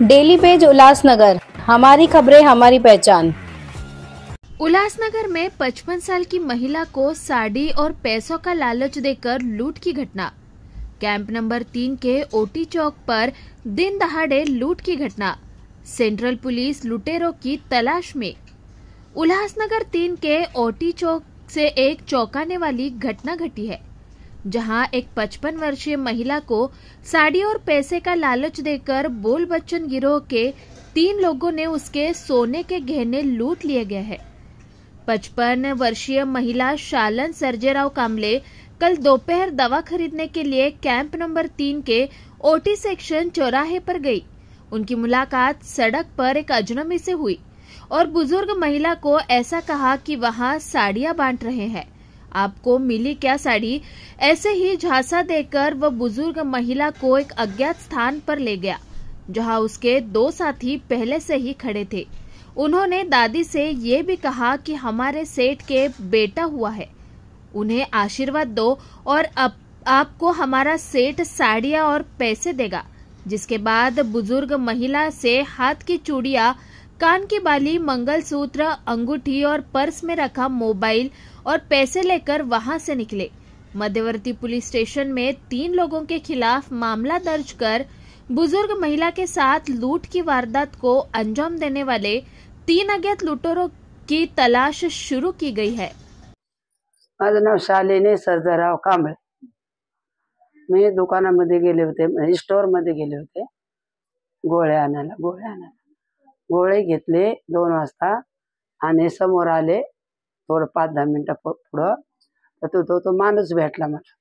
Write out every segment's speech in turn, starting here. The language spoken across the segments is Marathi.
डेली पेज उल्लासनगर, हमारी खबरें हमारी पहचान। उल्लासनगर में 55 साल की महिला को साड़ी और पैसों का लालच देकर लूट की घटना। कैंप नंबर 3 के ओटी चौक पर दिन दहाड़े लूट की घटना। सेंट्रल पुलिस लुटेरों की तलाश में। उल्लासनगर 3 के ओटी चौक से एक चौंकाने वाली घटना घटी है, जहां एक 55 वर्षीय महिला को साड़ी और पैसे का लालच देकर बोल बच्चन गिरोह के 3 लोगों ने उसके सोने के गहने लूट लिए गए हैं। 55 वर्षीय महिला शालन सर्जेराव कामले कल दोपहर दवा खरीदने के लिए कैंप नंबर 3 के ओटी सेक्शन चौराहे पर गई। उनकी मुलाकात सड़क पर एक अजनबी से हुई और बुजुर्ग महिला को ऐसा कहा कि वहां साड़ियां बांट रहे हैं, आपको मिली क्या साड़ी। ऐसे ही झांसा देकर वह बुजुर्ग महिला को एक अज्ञात स्थान पर ले गया, जहां उसके 2 साथी पहले से ही खड़े थे। उन्होंने दादी से ये भी कहा कि हमारे सेठ के बेटा हुआ है, उन्हें आशीर्वाद दो और अब आपको हमारा सेठ साड़ियां और पैसे देगा। जिसके बाद बुजुर्ग महिला से हाथ की चूड़ियां, कान की बाली, मंगलसूत्र, अंगूठी और पर्स में रखा मोबाइल और पैसे लेकर वहां से निकले। मध्यवर्ती पुलिस स्टेशन में 3 लोगों के खिलाफ मामला दर्ज कर बुजुर्ग महिला के साथ लूट की वारदात को अंजाम देने वाले 3 अज्ञात लुटेरों की तलाश शुरू की गई है। माझं नाव शालिनी सर्जेराव कांबळे। मी दुकानामध्ये गेले होते, स्टोर मध्ये गेले होते गोळे आणायला। गोळे घेतले 2 वाजता आणि समोर आले थोडं 5-10 मिनिटं पुढं तर तो माणूस भेटला मला।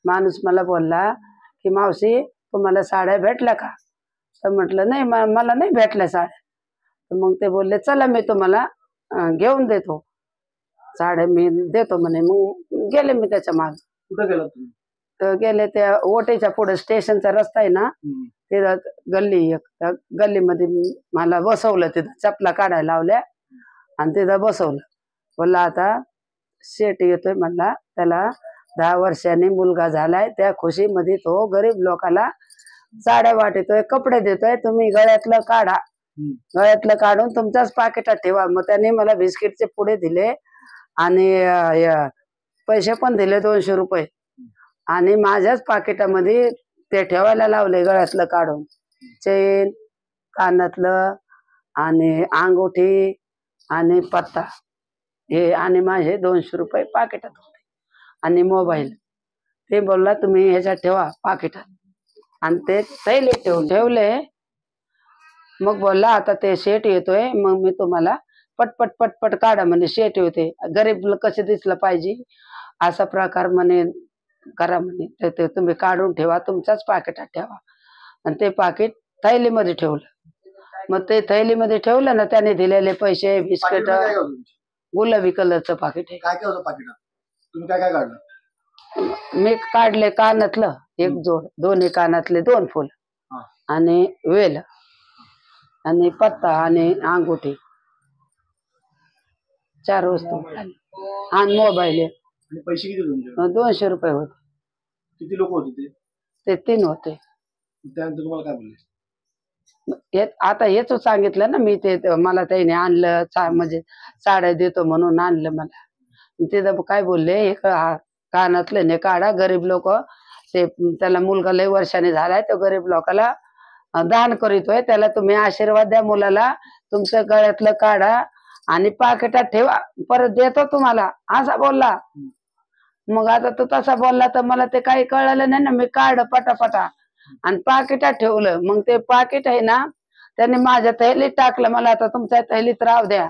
माणूस मला बोलला की मावशी तुम्हाला साड्या भेटल्या का? तर म्हटलं नाही, मला नाही भेटल्या साड्या। तर मग ते बोलले चला मी तुम्हाला घेऊन देतो साड्या, मी देतो म्हणे। मग गेले मी त्याच्या मागे। कुठे गेला तुम्ही? तर गेले त्या ओटेच्या पुढे स्टेशनचा रस्ता आहे ना, तिथं गल्ली एक, त्या गल्लीमध्ये मला बसवलं, तिथं चपला काढायला लावल्या आणि तिथं बसवलं। बोलला आता शेट येतोय म्हणला, त्याला 10 वर्षांनी मुलगा झालाय, त्या खुशीमध्ये तो गरीब लोकाला साड्या वाटतोय, कपडे देतोय, तुम्ही गळ्यातलं काढा, गळ्यातलं काढून तुमच्याच पाकिटात ठेवा। मग त्याने मला बिस्किटचे पुडे दिले आणि पैसे पण दिले 200 रुपये आणि माझ्याच पाकिटामध्ये ते ठेवायला लावले, गळ्यातलं काढून, चेन, कानातलं आणि अंगूठी आणि पत्ता हे, आणि माझे 200 रुपये पाकिटात होते आणि मोबाईल। ते बोलला तुम्ही ह्याच्यात ठेवा पाकिटात, आणि ते थैले ठेवले। मग बोलला आता ते शेट येतोय, मग मी तुम्हाला पटपट पटपट काढा म्हणे, शेट होते, गरीब कसे दिसलं पाहिजे असा प्रकार म्हणे करा म्हणे, ते तुम्ही काढून ठेवा, तुमच्याच पाकिटात ठेवा। आणि ते पाकिट थैलीमध्ये ठेवलं। मग ते थैलीमध्ये ठेवलं ना, त्याने दिलेले पैसे, बिस्किट, गुलाबी कलरचं पाकिट आहे। काय काय होतं पाकिटात? तुम्ही काय काय काढलं? मी काढले कानातलं 1 जोड, दोन्ही कानातले 2 फुल आणि वेल आणि पत्ता आणि अंगूठी, 4 वस्तू आणि मोबाईल। आणि पैसे किती तुमचे? 200 रुपये होते। किती लोक होते ते? ते 3 होते। त्यानंतर तुम्हाला काय बोलले? आता हेच सांगितलं ना मी, ते मला त्याने आणलं, म्हणजे साड्या देतो म्हणून आणलं मला। तिथं काय बोलले, एक कानातले ने काढा, गरीब लोक ते, त्याला मुलगा लय वर्षाने झालाय, तो गरीब लोकाला दान करीतोय, त्याला तुम्ही आशीर्वाद द्या मुलाला, तुमचं गळ्यातलं काढा आणि पाकिटात ठेवा, परत देतो तुम्हाला, असा बोलला। मग आता तो तसा बोलला तर मला ते काही कळलं नाही ना, मी काढ पटापटा आणि पाकिटात ठेवलं। मग ते पाकिट आहे ना, त्याने माझ्या थैलीत टाकलं, मला आता तुमच्या थैलीत राहू द्या।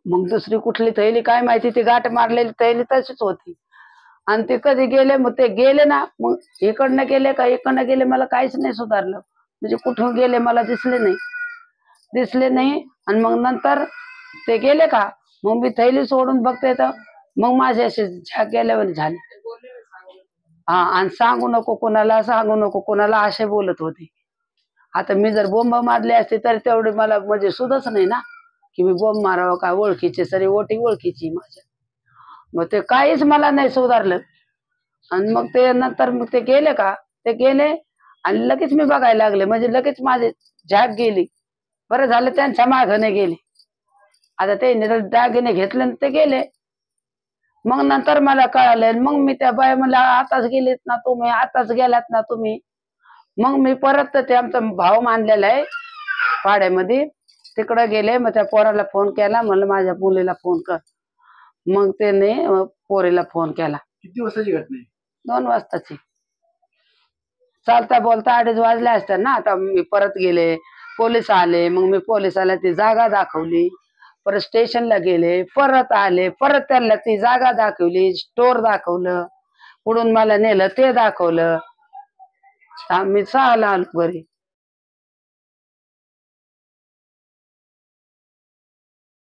मग दुसरी कुठली थैली काय माहिती, ती गाठ मारलेली थैली तशीच होती। आणि ते कधी गेले, मग ते गेले ना, मग इकडनं गेले का इकडनं गेले, मला काहीच नाही सुधारलं, म्हणजे कुठून गेले मला दिसले नाही। आणि मग नंतर ते गेले का, मग मी थैली सोडून बघते तर मग माझे असे झाक गेल्यावर झाले। आणि सांगू नको कोणाला असे बोलत होते। आता मी जर बोंब मारले असते तर तेवढे मला म्हणजे सुधच नाही ना, की मी बोंब मारावं का, ओळखीचे सरी ओटी ओळखीची माझ्या। मग ते काहीच मला नाही सुधारलं। आणि मग ते नंतर मग ते गेले का, ते गेले आणि लगेच मी बघायला लागले, म्हणजे लगेच माझी झाक गेली. बरं झालं त्यांच्या मागने गेली. आता ते दागिने घेतले आणि ते गेले. मग नंतर मला कळालं. मग मी त्या बाई म्हणला, आताच गेलेत ना तुम्ही, आताच गेलात ना तुम्ही. मग मी परत ते आमचा भाऊ मानलेला आहे पाड्यामध्ये, तिकडे गेले. मग त्या पोराला फोन केला, म्हणलं माझ्या मुलीला फोन कर. मग त्याने पोरीला फोन केला. किती वाजताची घटना आहे? 2 वाजताची. चालता बोलता 2:30 वाजले असतात ना. आता मी परत गेले, पोलीस आले. मग मी पोलिसाला ती जागा दाखवली. परत स्टेशनला गेले, परत आले, परत त्यांना ती जागा दाखवली, स्टोर दाखवलं, पुढून मला नेलं ते दाखवलं. मी 6ला आलो घरी.